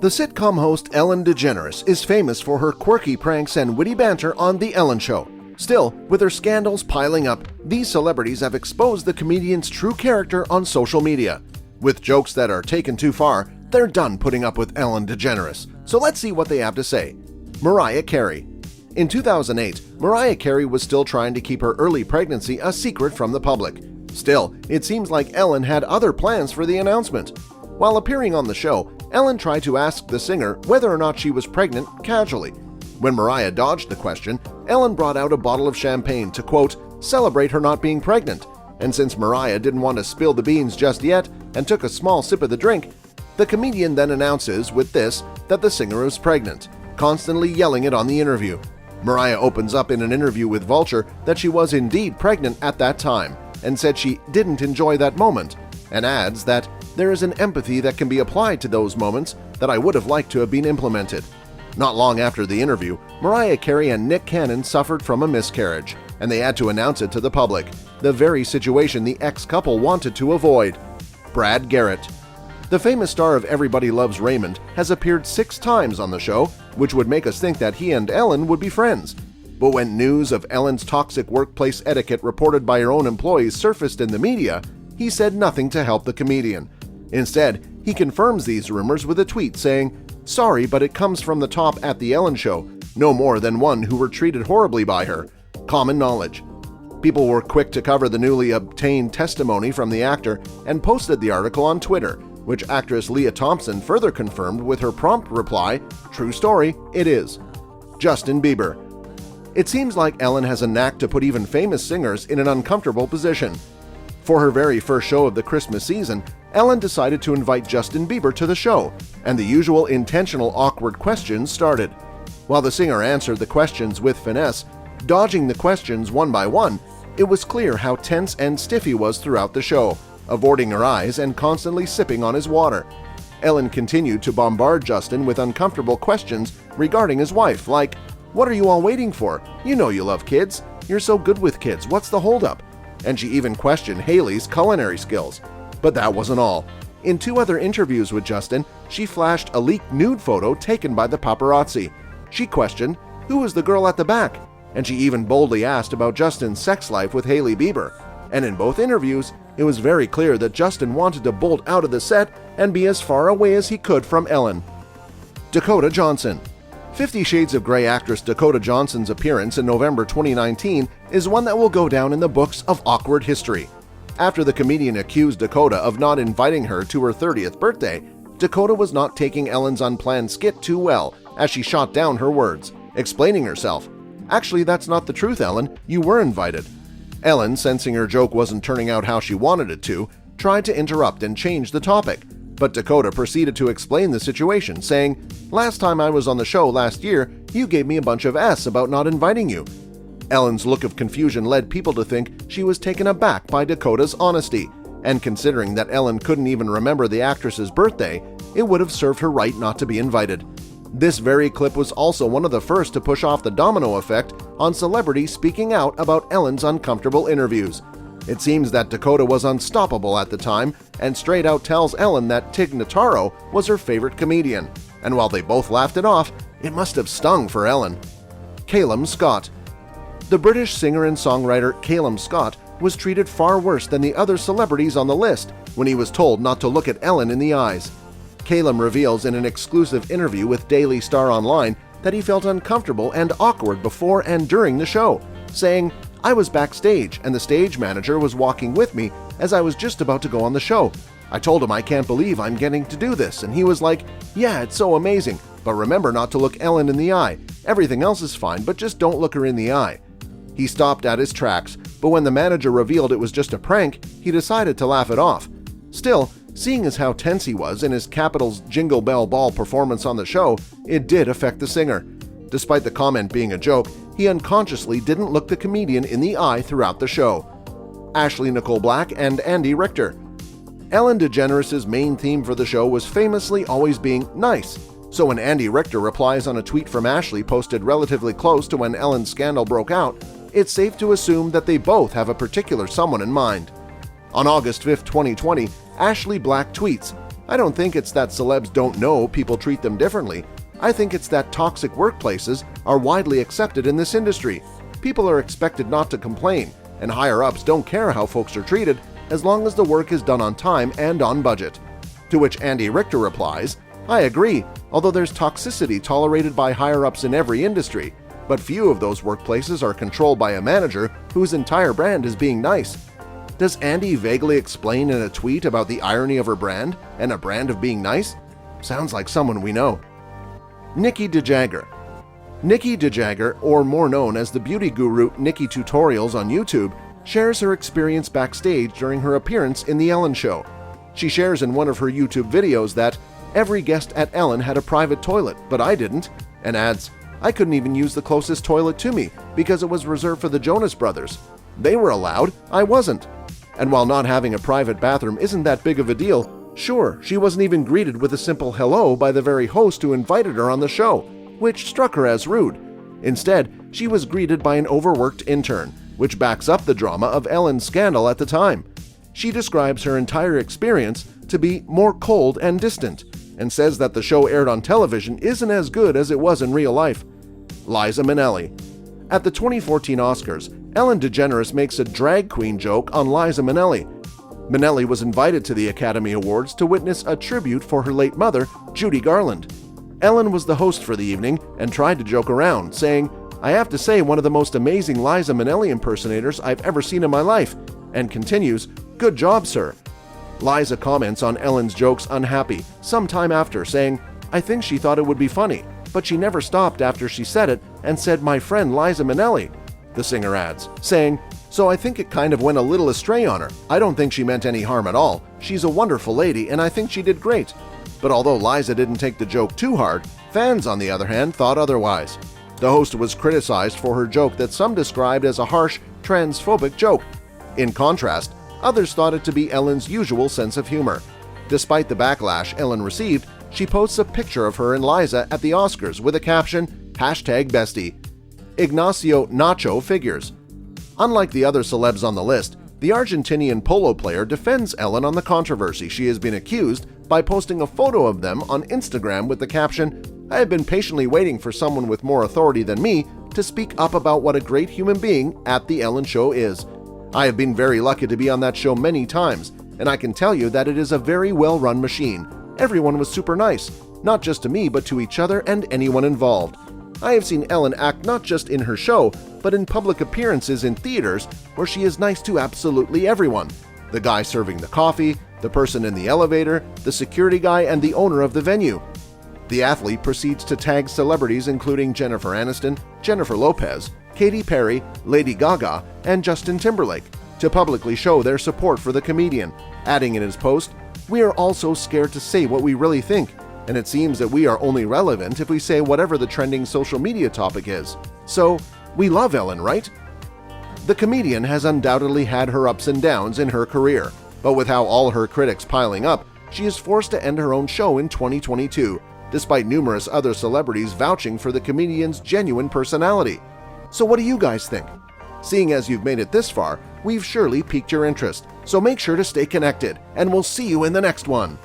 The sitcom host Ellen DeGeneres is famous for her quirky pranks and witty banter on The Ellen Show. Still, with her scandals piling up, these celebrities have exposed the comedian's true character on social media. With jokes that are taken too far, they're done putting up with Ellen DeGeneres. So let's see what they have to say. Mariah Carey. In 2008, Mariah Carey was still trying to keep her early pregnancy a secret from the public. Still, it seems like Ellen had other plans for the announcement. While appearing on the show, Ellen tried to ask the singer whether or not she was pregnant casually. When Mariah dodged the question, Ellen brought out a bottle of champagne to, quote, celebrate her not being pregnant. And since Mariah didn't want to spill the beans just yet and took a small sip of the drink, the comedian then announces with this that the singer is pregnant, constantly yelling it on the interview. Mariah opens up in an interview with Vulture that she was indeed pregnant at that time and said she didn't enjoy that moment, and adds that there is an empathy that can be applied to those moments that I would have liked to have been implemented. Not long after the interview, Mariah Carey and Nick Cannon suffered from a miscarriage, and they had to announce it to the public, the very situation the ex-couple wanted to avoid. Brad Garrett. The famous star of Everybody Loves Raymond has appeared 6 times on the show, which would make us think that he and Ellen would be friends. But when news of Ellen's toxic workplace etiquette reported by her own employees surfaced in the media, he said nothing to help the comedian. Instead, he confirms these rumors with a tweet saying, "Sorry, but it comes from the top at The Ellen Show, no more than one who were treated horribly by her. Common knowledge." People were quick to cover the newly obtained testimony from the actor and posted the article on Twitter, which actress Leah Thompson further confirmed with her prompt reply, "True story, it is." Justin Bieber. It seems like Ellen has a knack to put even famous singers in an uncomfortable position. For her very first show of the Christmas season, Ellen decided to invite Justin Bieber to the show, and the usual intentional awkward questions started. While the singer answered the questions with finesse, dodging the questions one by one, it was clear how tense and stiff he was throughout the show, avoiding her eyes and constantly sipping on his water. Ellen continued to bombard Justin with uncomfortable questions regarding his wife, like, "What are you all waiting for? You know you love kids. You're so good with kids. What's the holdup?" And she even questioned Hailey's culinary skills. But that wasn't all. In 2 other interviews with Justin, she flashed a leaked nude photo taken by the paparazzi. She questioned, "Who was the girl at the back?" And she even boldly asked about Justin's sex life with Hailey Bieber. And in both interviews, it was very clear that Justin wanted to bolt out of the set and be as far away as he could from Ellen. Dakota Johnson. 50 Shades of Grey actress Dakota Johnson's appearance in November 2019 is one that will go down in the books of awkward history. After the comedian accused Dakota of not inviting her to her 30th birthday, Dakota was not taking Ellen's unplanned skit too well as she shot down her words, explaining herself. "Actually, that's not the truth, Ellen. You were invited." Ellen, sensing her joke wasn't turning out how she wanted it to, tried to interrupt and change the topic. But Dakota proceeded to explain the situation, saying, "Last time I was on the show last year, you gave me a bunch of S about not inviting you." Ellen's look of confusion led people to think she was taken aback by Dakota's honesty, and considering that Ellen couldn't even remember the actress's birthday, it would have served her right not to be invited. This very clip was also one of the first to push off the domino effect on celebrities speaking out about Ellen's uncomfortable interviews. It seems that Dakota was unstoppable at the time and straight out tells Ellen that Tig Notaro was her favorite comedian, and while they both laughed it off, it must have stung for Ellen. CALUM Scott. The British singer and songwriter CALUM Scott was treated far worse than the other celebrities on the list when he was told not to look at Ellen in the eyes. CALUM reveals in an exclusive interview with Daily Star Online that he felt uncomfortable and awkward before and during the show, saying, "I was backstage and the stage manager was walking with me as I was just about to go on the show. I told him I can't believe I'm getting to do this, and he was like, 'Yeah, it's so amazing, but remember not to look Ellen in the eye. Everything else is fine, but just don't look her in the eye.'" He stopped at his tracks, but when the manager revealed it was just a prank, he decided to laugh it off. Still, seeing as how tense he was in his Capitals Jingle Bell Ball performance on the show, it did affect the singer. Despite the comment being a joke, he unconsciously didn't look the comedian in the eye throughout the show. Ashley Nicole Black and Andy Richter. Ellen DeGeneres' main theme for the show was famously always being nice, so when Andy Richter replies on a tweet from Ashley posted relatively close to when Ellen's scandal broke out, it's safe to assume that they both have a particular someone in mind. On August 5, 2020, Ashley Black tweets, I don't think it's that celebs don't know people treat them differently. I think it's that toxic workplaces are widely accepted in this industry. People are expected not to complain, and higher-ups don't care how folks are treated as long as the work is done on time and on budget. To which Andy Richter replies, I agree, although there's toxicity tolerated by higher-ups in every industry, but few of those workplaces are controlled by a manager whose entire brand is being nice. Does Andy vaguely explain in a tweet about the irony of her brand and a brand of being nice? Sounds like someone we know. NIKKIE DeJager. NIKKIE DeJager, or more known as the beauty guru NIKKIE Tutorials on YouTube, shares her experience backstage during her appearance in The Ellen Show. She shares in one of her YouTube videos that every guest at Ellen had a private toilet, but I didn't, and adds, I couldn't even use the closest toilet to me because it was reserved for the Jonas Brothers. They were allowed, I wasn't. And while not having a private bathroom isn't that big of a deal, sure, she wasn't even greeted with a simple hello by the very host who invited her on the show, which struck her as rude. Instead, she was greeted by an overworked intern, which backs up the drama of Ellen's scandal at the time. She describes her entire experience to be more cold and distant, and says that the show aired on television isn't as good as it was in real life. Liza Minnelli. At the 2014 Oscars, Ellen DeGeneres makes a drag queen joke on Liza Minnelli. Minnelli was invited to the Academy Awards to witness a tribute for her late mother, Judy Garland. Ellen was the host for the evening and tried to joke around, saying, I have to say one of the most amazing Liza Minnelli impersonators I've ever seen in my life, and continues, good job, sir. Liza comments on Ellen's jokes unhappy sometime after, saying, I think she thought it would be funny, but she never stopped after she said it and said my friend Liza Minnelli. The singer adds, saying, so I think it kind of went a little astray on her. I don't think she meant any harm at all. She's a wonderful lady and I think she did great. But although Liza didn't take the joke too hard, fans on the other hand thought otherwise. The host was criticized for her joke that some described as a harsh, transphobic joke. In contrast, others thought it to be Ellen's usual sense of humor. Despite the backlash Ellen received, she posts a picture of her and Liza at the Oscars with a caption, #bestie. IGNACIO NACHO figures. Unlike the other celebs on the list, the Argentinian polo player defends Ellen on the controversy she has been accused by posting a photo of them on Instagram with the caption, I have been patiently waiting for someone with more authority than me to speak up about what a great human being at The Ellen Show is. I have been very lucky to be on that show many times, and I can tell you that it is a very well-run machine. Everyone was super nice, not just to me but to each other and anyone involved. I have seen Ellen act not just in her show, but in public appearances in theaters where she is nice to absolutely everyone. The guy serving the coffee, the person in the elevator, the security guy, and the owner of the venue. The athlete proceeds to tag celebrities including Jennifer Aniston, Jennifer Lopez, Katy Perry, Lady Gaga, and Justin Timberlake to publicly show their support for the comedian, adding in his post, we are all so scared to say what we really think, and it seems that we are only relevant if we say whatever the trending social media topic is. So, we love Ellen, right? The comedian has undoubtedly had her ups and downs in her career, but with how all her critics piling up, she is forced to end her own show in 2022, despite numerous other celebrities vouching for the comedian's genuine personality. So what do you guys think? Seeing as you've made it this far, we've surely piqued your interest, so make sure to stay connected, and we'll see you in the next one.